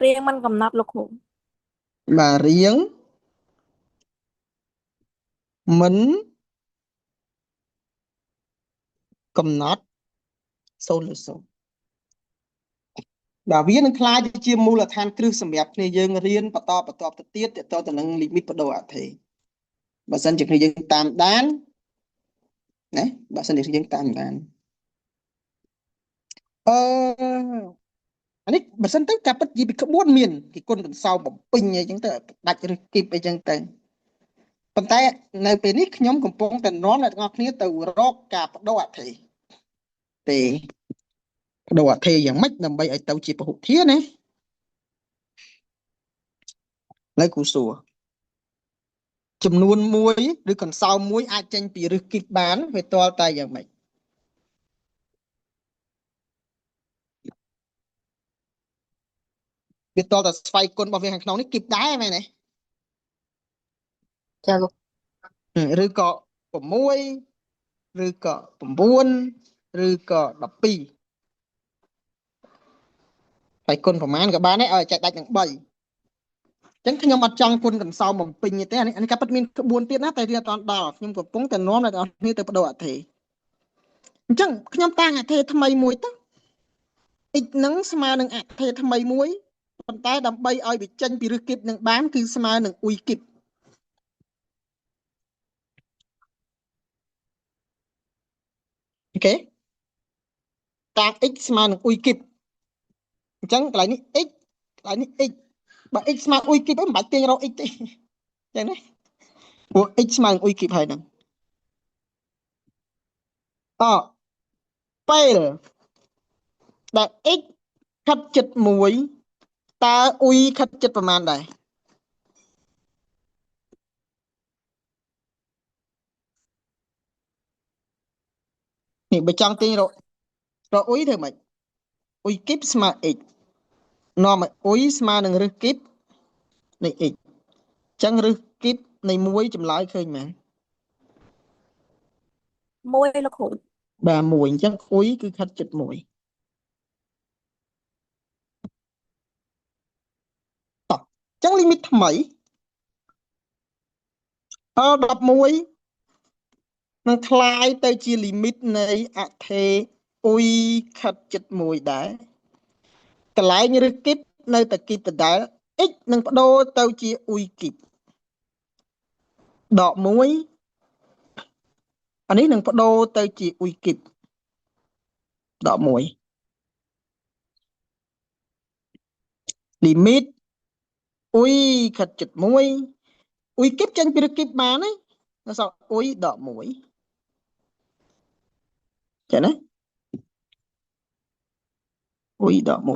រៀងមិនកំណត់លោកគ្រូបាទរៀងមិនកំណត់0លើ0 បាទវានឹងខ្លាចទៅជាមូលដ្ឋានគ្រឹះសម្រាប់គ្នាយើងរៀនបន្តទៅទៀតទៅទៅនឹងលីមីតបដូរអថេបើសិនជាគ្នាយើងតាមដានណាបើសិនជាគ្នាយើងតាមដានអឺអានេះបើសិនទៅការពិតនិយាយពីក្បួនមានគេគុណកន្សោមបំពេញអីចឹងទៅដាច់ឬគីបអីចឹងទៅប៉ុន្តែនៅពេលនេះខ្ញុំកំពុងតែនាំអ្នកទាំងអស់គ្នាទៅរកការបដូរអថេទេបដូរអថេយ៉ាងម៉េចដើម្បីឲ្យទៅជាពហុធាណានៅគូសួរចំនួនមួយឬកន្សោមមួយអាចចេញពីរឹសគីបបានវាទាល់តែយ៉ាងម៉េចវាទាល់តែស្វ័យគុណរបស់វាខាងក្នុងនេះគីបដែរមែនទេ ចាលោក ឬក៏6ឬក៏9ឬក៏12ហើយគុណប្រមាណក៏បានដែរឲ្យចែកដាច់នឹង3អញ្ចឹងខ្ញុំអត់ចង់គុណកន្សោមបំពេញទេអានេះក៏ពិតមានក្បួនទៀតណាតែវាអត់ដល់ខ្ញុំកំពុងតែនាំអ្នកនរគ្នាទៅបដូរអថេអញ្ចឹងខ្ញុំតាំងអថេថ្មីមួយទៅ x នឹងស្មើនឹងអថេថ្មីមួយប៉ុន្តែដើម្បីឲ្យវាចេញពីរឹសគីបនឹងបានគឺស្មើនឹងអ៊ុយគីបអូខេតាំង x ស្មើនឹងអ៊ុយគីបអញ្ចឹងកន្លែងនេះ x កន្លែងនេះ x បើ x ស្មើអ៊ុយគីបមិនបាច់ទាញរក x ទេអញ្ចឹងណាព្រោះ x ស្មើនឹងអ៊ុយគីបហើយហ្នឹងតពេលដែល x ខិតជិត1តើអ៊ុយខិតជិតប្រមាណដែរនេះបើចង់ទាញរកអ៊ុយធ្វើម៉េចអ៊ុយគីបស្មើ x នាំឲ្យអ៊ុយស្មើនឹងរឹសគីបនៃ x អញ្ចឹងរឹសគីបនៃ1ចម្លើយឃើញមែន1លោកគ្រូ បាទ1អញ្ចឹងអ៊ុយគឺខិតជិត1តោះអញ្ចឹងលីមីតថ្មី11នឹងคล้ายទៅជាលីមីតនៃអថេអ៊ុយខិតជិត1ដែរកន្លែងរឹសគីបនៅតែគីបដដែល x នឹងបដូរទៅជាអ៊ុយគីបដក1អានេះនឹងបដូរទៅជាអ៊ុយគីបដក1លីមីតអ៊ុយខិតជិត1អ៊ុយគីបចេញពីរឹសគីបបានណានៅសល់អ៊ុយដក1ចឹងណាអ៊ុយដក1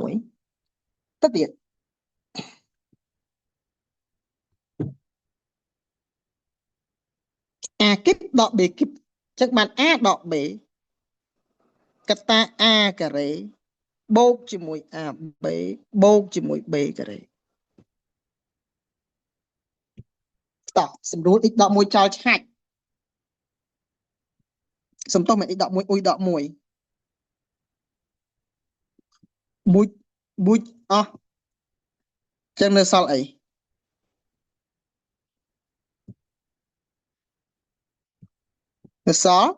ទៅទៀតa គីបដក b គីបចឹងបាន a ដក b កតា a ការ៉េបូកជាមួយ ab បូកជាមួយ b ការ៉េតោះសម្រួល x ដក1ចោលឆាច់សំទោសមែន x ដក1អ៊ុយដក1ប៊ូចអស់ចឹងនៅសល់អីនៅសល់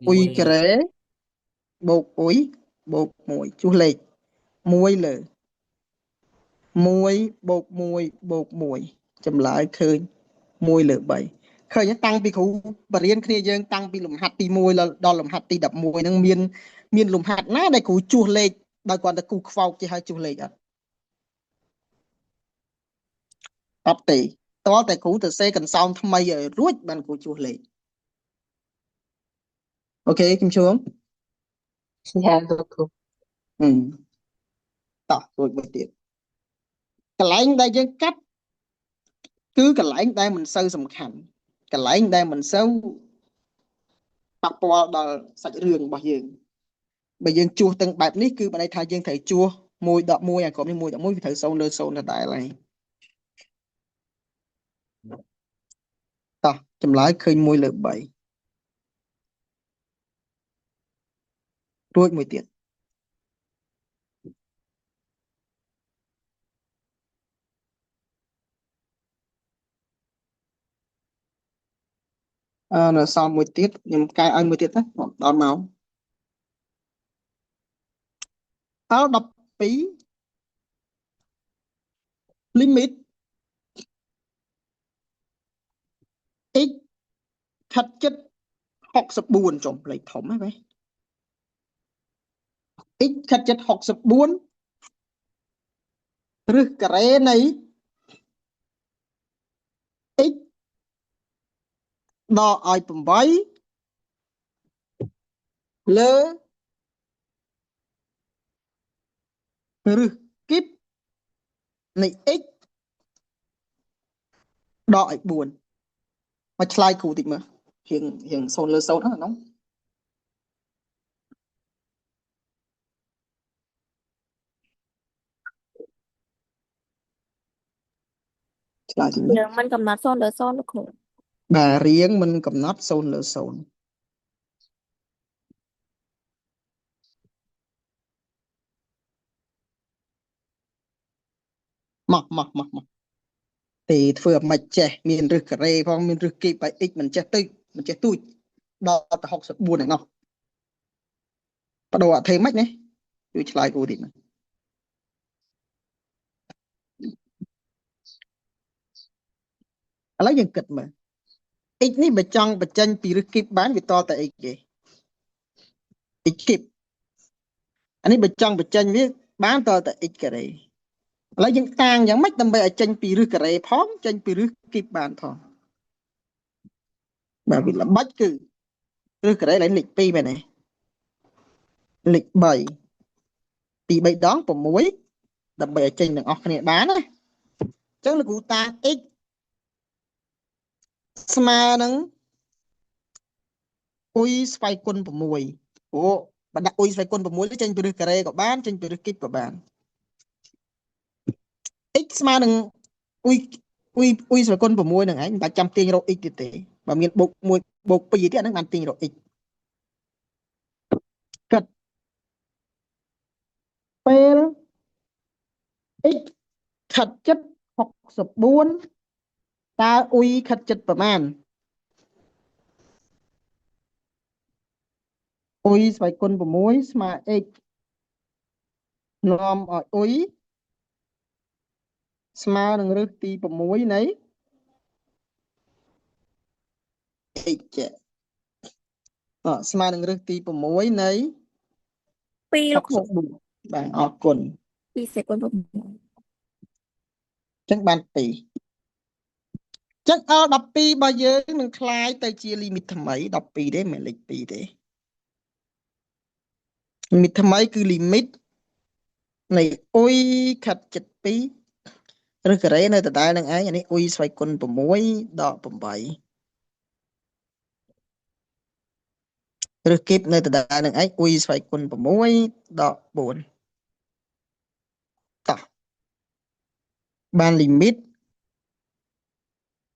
អ៊ុយការ៉េបូកអ៊ុយបូក1ជួសលេខ1លើ1បូក1បូក1ចម្លើយឃើញ1លើ3ឃើញតាំងពីគ្រូបរៀនគ្នាយើងតាំងពីលំហាត់ទី1ដល់លំហាត់ទី11ហ្នឹងមានលំហាត់ណាដែលគ្រូជួសលេខដោយគាត់តែគូខ្វោកចេះឲ្យជួសលេខអត់ទេតើតែគ្រូទៅសេកន្សោមថ្មីឲ្យរួចបានគ្រូជួសលេខអូខេខ្ញុំជួង ចាលោកគ្រូ តោះរួចមួយទៀតកន្លែងដែលយើងកាត់គឺកន្លែងដែលមិនសូវសំខាន់កន្លែងដែលមិនសូវប៉ះពាល់ដល់សាច់រឿងរបស់យើងបើយើងជួសទាំងបែបនេះគឺបានន័យថាយើងត្រូវជួស1ដក1អាក្រុមនេះ1ដក1វាត្រូវ0លើ0ដដែលហើយតោះចម្លើយឃើញ1លើ3រួចមួយទៀតនៅសល់មួយទៀតខ្ញុំកែឲ្យមួយទៀតទៅដល់ម៉ោងអល់ limit x ខាត់ចិត្ត64ចំផ្លេចធំហ្នឹងបែ x ខាត់ចិត្ត64ឬការ៉េនៃ x ដកឲ្យ8លើឬគីបនៃ x ដកឲ្យ4មកឆ្លើយគ្រូតិចមើលរៀង0លើ0ហ្នឹងឆ្លើយតិចមើល យើងមិនកំណត់0លើ0លោកគ្រូ បាទរៀងមិនកំណត់0លើ0មកទេធ្វើឲ្យមិនចេះមានរឹសការ៉េផងមានរឹសគីបឲ្យ x មិនចេះទៅមិនចេះទូចដល់ទៅ64ហ្នឹងណោះបដូរអថេមិនណាជួយឆ្លើយគ្រូតិចមើលឥឡូវយើងគិតមើល x នេះបើចង់បញ្ចេញពីរឹសគីបបានវាតតែ x ទេ x គីបអានេះបើចង់បញ្ចេញវាបានតតែ x ការ៉េឥឡូវយើងតាំងយ៉ាងម៉េចដើម្បីឲ្យចេញពីរឹសការ៉េផងចេញពីរឹសគីបបានផងបាទវាល្បិចគឺរឹសការ៉េឡើងលេខ2មែនទេលេខ3 2 3ដង6ដើម្បីឲ្យចេញទាំងអស់គ្នាបានណាអញ្ចឹងលោកគ្រូតាំង x ស្មើនឹងអ៊ុយស្វ័យគុណ6អូបើដាក់អ៊ុយស្វ័យគុណ6ចេញពីរឹសការ៉េក៏បានចេញពីរឹសគីបក៏បាន x ស្មើនឹងអ៊ុយស្វ័យគុណ6ហ្នឹងឯងមិនបាច់ចាំទាញរក x ទៀតទេបើមានបូក1បូក2ទៀតអាហ្នឹងបានទាញរក x គិតពេល x ខិតចិត្ត64តើអ៊ុយខិតចិត្តប្រមាណអ៊ុយស្វ័យគុណ6ស្មើ x នាំឲ្យអ៊ុយស្មើនឹងរឹសទី6នៃ x ស្មើនឹងរឹសទី6នៃ2លោកគ្រូ 64បាទអរគុណ 2សេគុណ6 អញ្ចឹងបាន2អញ្ចឹង L 12របស់យើងនឹងคล้ายទៅជាលីមីតថ្មី12ទេមិនលេខ2ទេលីមីតថ្មីគឺលីមីតនៃអ៊ុយខាត់ចិត្ត2ឬការ៉េនៅដដែលនឹងឯងអានេះអ៊ុយស្វ័យគុណ6ដក8ឬគីបនៅដដែលនឹងឯងអ៊ុយស្វ័យគុណ6ដក4តោះបានលីមីត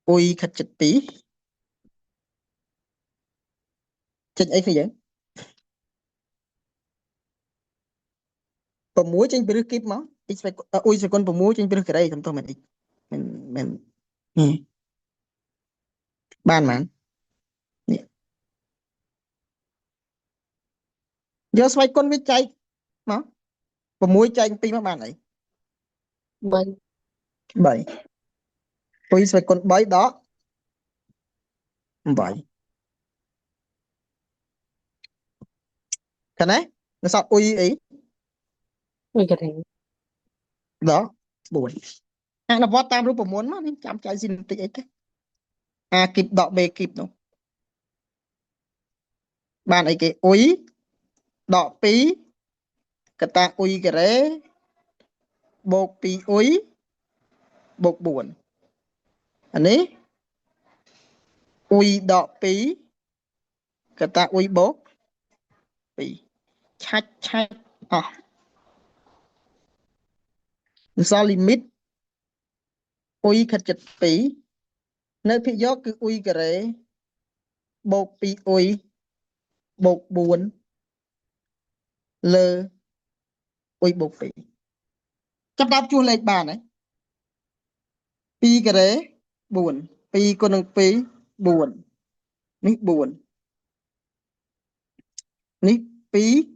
អ៊ុយខាត់ចិត្ត2ចេញអីគ្នាយើង6ចេញពីរឹសគីបមក x ស្វ័យអ៊ុយស្វ័យគុណ6ចេញពីរឹសការ៉េសំទោសមែន x មិនបានមែននេះយកស្វ័យគុណវាចែកមក6ចែក2មកបានអី 3 3អ៊ុយស្វ័យគុណ3ដក8ឃើញទេនៅសល់អ៊ុយអី មួយកន្លែង ដក4អនុវត្តតាមរូបមន្តមកនេះចាំចៅស៊ីនតិចអីទេ A គីបដក B គីបនោះបានអីគេអ៊ុយដក2កតាអ៊ុយការ៉េបូក2អ៊ុយបូក4អានេះអ៊ុយដក2កតាអ៊ុយបូក2ឆាច់អស់អសល់លីមីតអ៊ុយខិតចិត្ត2នៅភាគយកគឺអ៊ុយការ៉េបូក2អ៊ុយបូក4លើអ៊ុយបូក2ចាប់ដល់ជួសលេខបានហើយ2ការ៉េ4 2គុណនឹង2 4នេះ4នេះ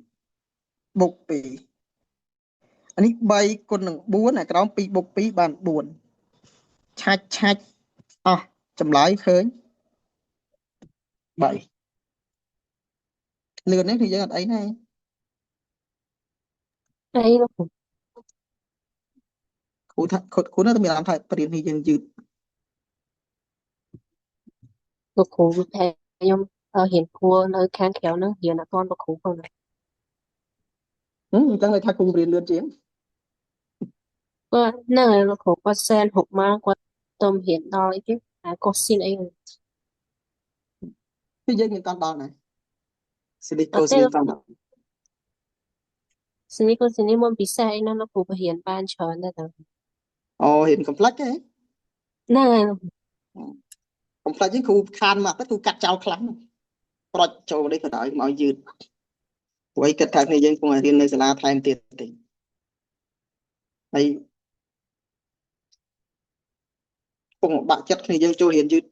2បូក2 អានេះ3 គុណនឹង4អាក្រោម2 + 2 បាន 4 ឆាច់អស់ចម្លើយឃើញ 3 លឿននេះគឺយើងអត់អីណា អីលោកគ្រូ គ្រូនៅតែមានអារម្មណ៍ថាប្រៀននេះយើងយឺត លោកគ្រូតែខ្ញុំរៀនគួរនៅខាងក្រៅហ្នឹងរៀនអត់ទាន់លោកគ្រូផងណា អញ្ចឹងន័យថាគ្រូរៀនលឿនជាង គាត់ហ្នឹងហើយលោកគ្រូគាត់សែន6ម៉ោងគាត់ទៅរៀនដល់អីគេអាកូស៊ីនអីហ្នឹង គឺយើងមានតាមដល់ណាសិលី អ កូ ត់ទេ ស៊ី លោក តាម គ្រូ ដល់ សនីកូសនីមុនពិសេសអីណាលោកគ្រូក៏រៀនបានច្រើនដែរតើ អូរៀន complex ទេ ហ្នឹងហើយលោកគ្រូ complex នេះគ្រូខានមកទៅគ្រូកាត់ចោលខ្លះប្រត់ចូលនេះក៏ដោយមកយឺតព្រោះឯគិតថាគ្នាយើងគង់តែរៀននៅសាលាថែមទៀតទេហើយគង់បាក់ចិត្តគ្នាយើងចូលរៀនយឺត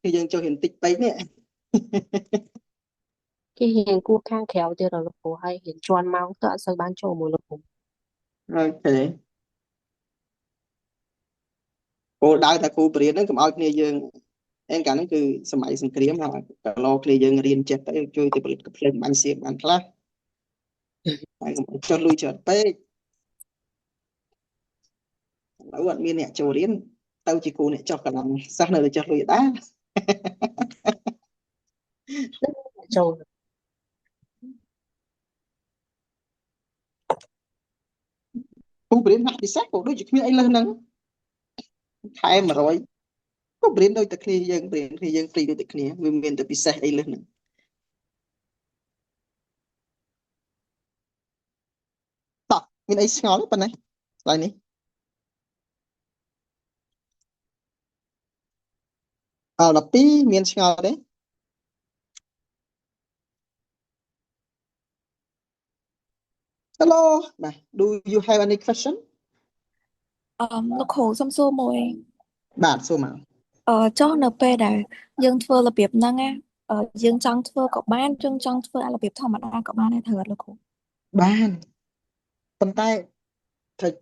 គ្នាយើងចូលរៀនតិចពេកនេះ គេរៀនគួរខាងក្រៅទៀតដល់លោកគ្រូហើយរៀនជាន់ម៉ោងទៅអត់សូវបានចូលមួយលោកគ្រូ អូខេគោលដៅថាគ្រូបរៀនហ្នឹងកុំឲ្យគ្នាយើងឯងកាលហ្នឹងគឺសម័យសង្គ្រាមហើយកន្លងគ្នាយើងរៀនចេះទៅជួយទៅផលិតកំភ្លើងបាញ់សៀកបានខ្លះហើយកុំឲ្យចុះលុយច្រើនពេកឥឡូវអត់មានអ្នកចូលរៀនទៅជាគ្រូអ្នកចុះកន្លងសិស្សនៅតែចុះលុយដែរ ចូល គ្រូបរៀនហាក់ពិសេសក៏ដូចជាគ្មានអីលើសហ្នឹងខែ100គ្រូបរៀនដូចតែគ្នាយើងបរៀនគ្នាយើងព្រីដូចតែគ្នាវាមានតែពិសេសអីលើសហ្នឹងតោះមានអីឆ្ងល់ទេប៉ុណ្ណេះស្លាយនេះ12មានឆ្ងល់ទេ Hello បាទ Do you have any question លោកគ្រូសុំសួរមួយ បាទសួរមក ចុះនៅពេលដែលយើងធ្វើរបៀបហ្នឹងណាយើងចង់ធ្វើក៏បានយើងចង់ធ្វើអារបៀបធម្មតាក៏បានដែរត្រូវអត់លោកគ្រូ បានប៉ុន្តែត្រូវ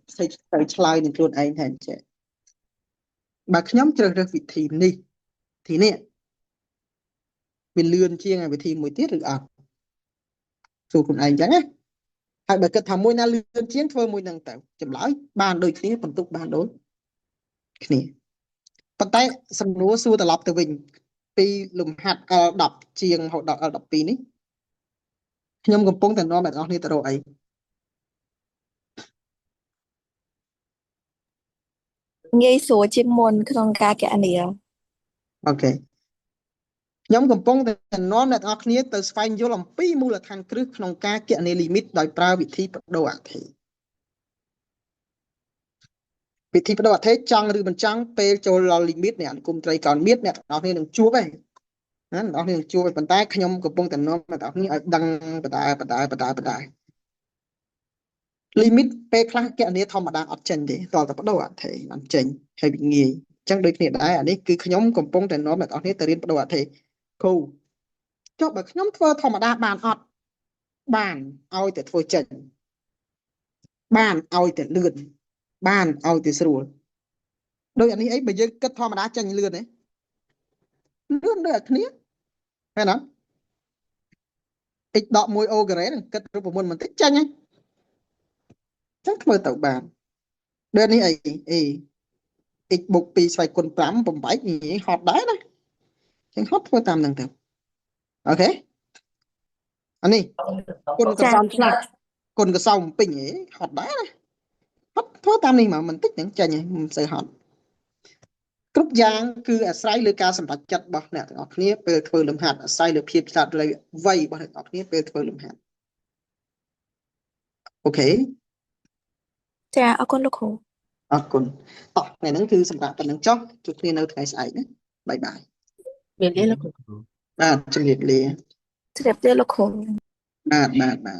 ឆ្លើយនឹងខ្លួនឯងថាអញ្ចឹងបើខ្ញុំជ្រើសរើសវិធីនេះទីនេះវាលឿនជាងវិធីមួយទៀតឬអត់សួរខ្លួនឯងអញ្ចឹងណាហើយបើគិតថាមួយណាលឿនជាងធ្វើមួយហ្នឹងទៅចម្លើយបានដូចគ្នាបន្ទុកបានដូចគ្នាប៉ុន្តែសំណួរសួរត្រឡប់ទៅវិញពីលំហាត់ L10 ជាងរហូតដល់ L12 នេះខ្ញុំកំពុងតែនាំអ្នកនរគ្នាទៅរកអី ងាយស្រួលជាងមុនក្នុងការគណនា អូខេខ្ញុំកំពុងតែនាំអ្នកនរគ្នាទៅស្វែងយល់អំពីមូលដ្ឋានគ្រឹះក្នុងការគណនាលីមីតដោយប្រើវិធីបដូរអត្ថេយវិធីបដូរអត្ថេយចង់ឬមិនចង់ពេលចូលដល់លីមីតនៃអនុគមត្រីកោណមៀតអ្នកនរគ្នានឹងជួបឯងណាអ្នកនរគ្នានឹងជួបប៉ុន្តែខ្ញុំកំពុងតែនាំអ្នកនរគ្នាឲ្យដឹងបដាលីមីតពេលខ្លះគណនាធម្មតាអត់ចេញទេតើតែបដូរអត្ថេយបានចេញហើយវាងាយអញ្ចឹងដូចគ្នាដែរអានេះគឺខ្ញុំកំពុងតែនាំអ្នកនរគ្នាទៅរៀនបដូរអត្ថេយគូចុះបើខ្ញុំធ្វើធម្មតាបានអត់បានឲ្យតែធ្វើចេញបានឲ្យតែលឿនបានឲ្យតែស្រួលដូចអានេះអីបើយើងគិតធម្មតាចេញលឿនទេលឿនដូចគ្នាឃើញណា x ដក1 អូការ៉េនឹងគិតរូបមន្តបន្តិចចេញហ្នឹងចឹងធ្វើទៅបានដូចនេះអី x បូក2ស្វ័យគុណ5បំបែកនិយាយហត់ដែរណាចឹងហត់ធ្វើតាមហ្នឹងទៅអូខេអានេះគុណកសោខ្លះគុណកសោពេញហត់ដែរណាហត់ធ្វើតាមនេះមកបន្តិចហ្នឹងចេញហើយមិនសូវហត់គ្រប់យ៉ាងគឺអាស្រ័យលើការសម្រេចចិត្តរបស់អ្នកទាំងអស់គ្នាពេលធ្វើលំហាត់អាស្រ័យលើភាពឆ្លាតវៃរបស់អ្នកទាំងអស់គ្នាពេលធ្វើលំហាត់អូខេ ចាអរគុណលោកគ្រូ អរគុណតោះថ្ងៃហ្នឹងគឺសម្រាប់ប៉ុណ្្នឹងចុះជួបគ្នានៅថ្ងៃស្អែកណាបាយបាយ មានទេលោកគ្រូ បាទជំរាបលា ជ្រាបលាលោកគ្រូ បាទ